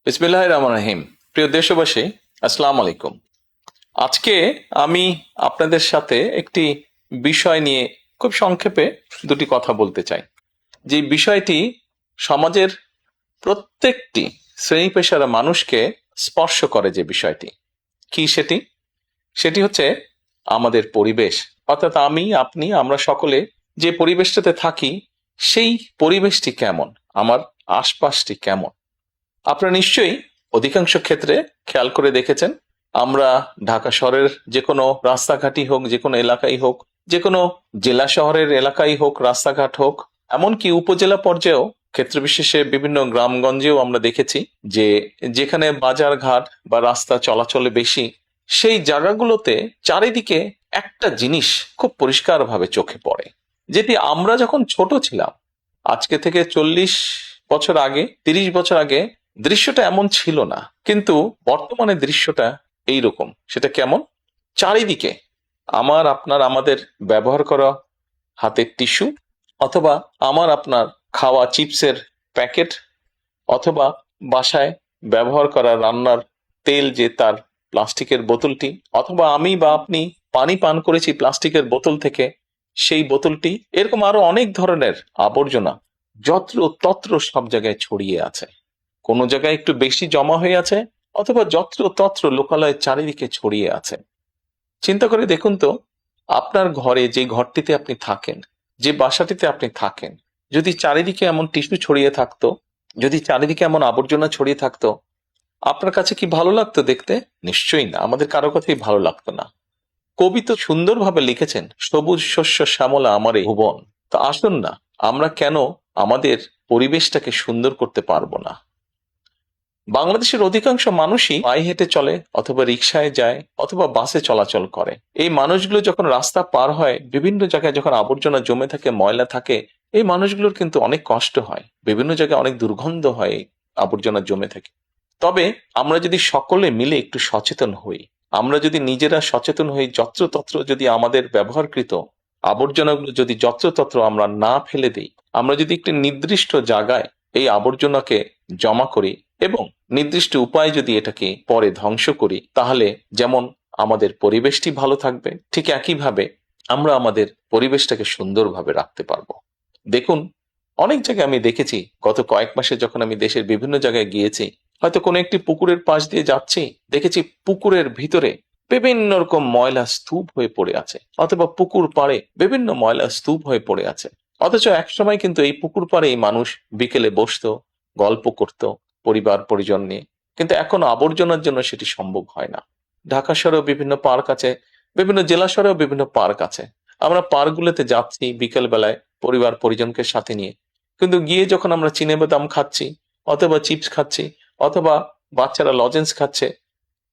বিসমিল্লাহির রহমানির রহিম। প্রিয় দেশবাসী, আসসালামু আলাইকুম। আজকে আমি আপনাদের সাথে একটি বিষয় নিয়ে খুব সংক্ষেপে দুটি কথা বলতে চাই। যে বিষয়টি সমাজের প্রত্যেকটি শ্রেণী পেশার মানুষকে স্পর্শ করে। যে বিষয়টি কি সেটি হচ্ছে আমাদের পরিবেশ। অর্থাৎ আমি, আপনি, আমরা সকলে যে পরিবেশটাতে থাকি সেই পরিবেশটি কেমন, আমার আশপাশটি কেমন। আপনারা নিশ্চয়ই অধিকাংশ ক্ষেত্রে খেয়াল করে দেখেছেন, আমরা ঢাকা শহরের যে কোনো রাস্তাঘাটই হোক, যে কোনো এলাকাই হোক, যে কোনো জেলা শহরের এলাকাই হোক, রাস্তাঘাট হোক, এমনকি উপজেলা পর্যায়েও ক্ষেত্র বিশেষে বিভিন্ন গ্রামগঞ্জেও আমরা দেখেছি যে যেখানে বাজার ঘাট বা রাস্তা চলাচলে বেশি, সেই জায়গাগুলোতে চারিদিকে একটা জিনিস খুব পরিষ্কারভাবে চোখে পড়ে, যেটি আমরা যখন ছোট ছিলাম, আজকে থেকে 40 বছর আগে, 30 বছর আগে দৃশ্যটা এমন ছিল না, কিন্তু বর্তমানে দৃশ্যটা এইরকম। সেটা কেমন? চারিদিকে আমার আপনার আমাদের ব্যবহার করা হাতের টিস্যু, অথবা আমার আপনার খাওয়া চিপসের প্যাকেট, অথবা বাসায় ব্যবহার করা রান্নার তেল যে তার প্লাস্টিকের বোতলটি, অথবা আমি বা আপনি পানি পান করেছি প্লাস্টিকের বোতল থেকে সেই বোতলটি, এরকম আরো অনেক ধরনের আবর্জনা যত্র তত্র সব জায়গায় ছড়িয়ে আছে। কোনো জায়গায় একটু বেশি জমা হয়ে আছে, অথবা যত্র তত্র লোকালয়ে চারিদিকে ছড়িয়ে আছে। চিন্তা করে দেখুন তো, আপনার ঘরে, যে ঘরটিতে আপনি থাকেন, যে বাসাটিতে আপনি থাকেন, যদি চারিদিকে এমন টিস্যু ছড়িয়ে থাকতো, যদি চারিদিকে এমন আবর্জনা ছড়িয়ে থাকতো, আপনার কাছে কি ভালো লাগতো দেখতে? নিশ্চয়ই না, আমাদের কারো কথাই ভালো লাগতো না। কবি তো সুন্দরভাবে লিখেছেন, সবুজ শস্য শ্যামলা আমার এই ভুবন। তো আসুন না, আমরা কেন আমাদের পরিবেশটাকে সুন্দর করতে পারবো না? বাংলাদেশের অধিকাংশ মানুষই পায়ে হেঁটে চলে, অথবা রিকশায় যায়, অথবা বাসে চলাচল করে। এই মানুষগুলো যখন রাস্তা পার হয়, বিভিন্ন জায়গায় যখন আবর্জনা জমে থাকে, ময়লা থাকে, এই মানুষগুলোর কিন্তু অনেক কষ্ট হয়, বিভিন্ন জায়গায় অনেক দুর্গন্ধ হয় এই আবর্জনা জমে থাকে। তবে আমরা যদি সকলে মিলে একটু সচেতন হই, আমরা যদি নিজেরা সচেতন হই, যত্রতত্র যদি আমাদের ব্যবহারকৃত আবর্জনাগুলো যদি যত্রতত্র আমরা না ফেলে দিই, আমরা যদি একটি নির্দিষ্ট জায়গায় এই আবর্জনাকে জমা করি এবং নির্দিষ্ট উপায়ে যদি এটাকে পরে ধ্বংস করি, তাহলে যেমন আমাদের পরিবেশটি ভালো থাকবে, ঠিক একইভাবে আমরা আমাদের পরিবেশটাকে সুন্দরভাবে রাখতে পারবো। দেখুন, অনেক জায়গায় আমি দেখেছি, গত কয়েক মাসে যখন আমি দেশের বিভিন্ন জায়গায় গিয়েছি, হয়তো কোনো একটি পুকুরের পাশ দিয়ে যাচ্ছি, দেখেছি পুকুরের ভিতরে বিভিন্ন রকম ময়লা স্তূপ হয়ে পড়ে আছে, অথবা পুকুর পাড়ে বিভিন্ন ময়লা স্তূপ হয়ে পড়ে আছে। অথচ একসময় কিন্তু এই পুকুর পাড়ে মানুষ বিকেলে বসতো, গল্প করত পরিবার পরিজন নিয়ে, কিন্তু এখন আবর্জনার জন্য সেটি সম্ভব হয় না। ঢাকা শহরেও বিভিন্ন পার্ক আছে, বিভিন্ন জেলা শহরেও বিভিন্ন পার্ক আছে। আমরা পার্কগুলোতে যাচ্ছি বিকেল বেলায় পরিবার পরিজনকে সাথে নিয়ে, কিন্তু গিয়ে যখন আমরা চিনেবাদাম খাচ্ছি, অথবা চিপস খাচ্ছি, অথবা বাচ্চারা লজেন্স খাচ্ছে,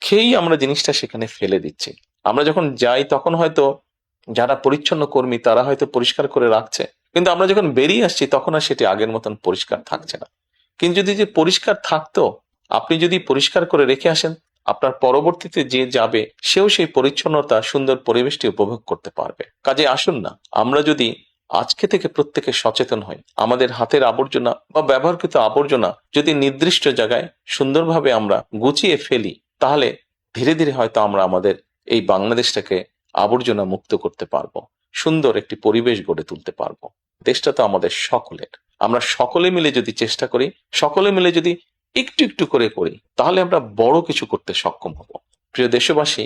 খেয়েই আমরা জিনিসটা সেখানে ফেলে দিচ্ছি। আমরা যখন যাই তখন হয়তো যারা পরিচ্ছন্ন কর্মী তারা হয়তো পরিষ্কার করে রাখছে, কিন্তু আমরা যখন বেরিয়ে আসছি তখন আর সেটি আগের মতন পরিষ্কার থাকছে না। কিন্তু যদি যে পরিষ্কার থাকতো, আপনি যদি পরিষ্কার করে রেখে আসেন, আপনার পরবর্তীতে যে যাবে সেও সেই পরিচ্ছন্নতা, সুন্দর পরিবেশটি উপভোগ করতে পারবে। কাজে আসুন না, আমরা যদি আজকে থেকে প্রত্যেকে সচেতন হই, আমাদের হাতের আবর্জনা বা ব্যবহৃত আবর্জনা যদি নির্দিষ্ট জায়গায় সুন্দরভাবে আমরা গুছিয়ে ফেলি, তাহলে ধীরে ধীরে হয়তো আমরা আমাদের এই বাংলাদেশটাকে আবর্জনা মুক্ত করতে পারবো, সুন্দর একটি পরিবেশ গড়ে তুলতে পারবো। দেশটা তো আমাদের সকলের। আমরা সকলে মিলে যদি চেষ্টা করি, সকলে মিলে যদি একটু একটু করে করি, তাহলে আমরা বড় কিছু করতে সক্ষম হব। প্রিয় দেশবাসী,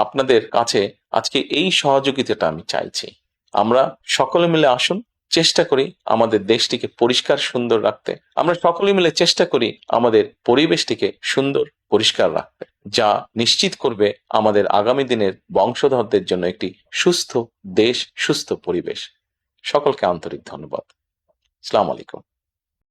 আপনাদের কাছে আজকে এই সহযোগিতাটা আমি চাইছি। আমরা সকলে মিলে আসুন, চেষ্টা করি আমাদের দেশটিকে পরিষ্কার সুন্দর রাখতে। আমরা সকলে মিলে চেষ্টা করি আমাদের পরিবেশটিকে সুন্দর পরিষ্কার রাখতে, যা নিশ্চিত করবে আমাদের আগামী দিনের বংশধরদের জন্য একটি সুস্থ দেশ, সুস্থ পরিবেশ। সকলকে আন্তরিক ধন্যবাদ। আসসালামু আলাইকুম।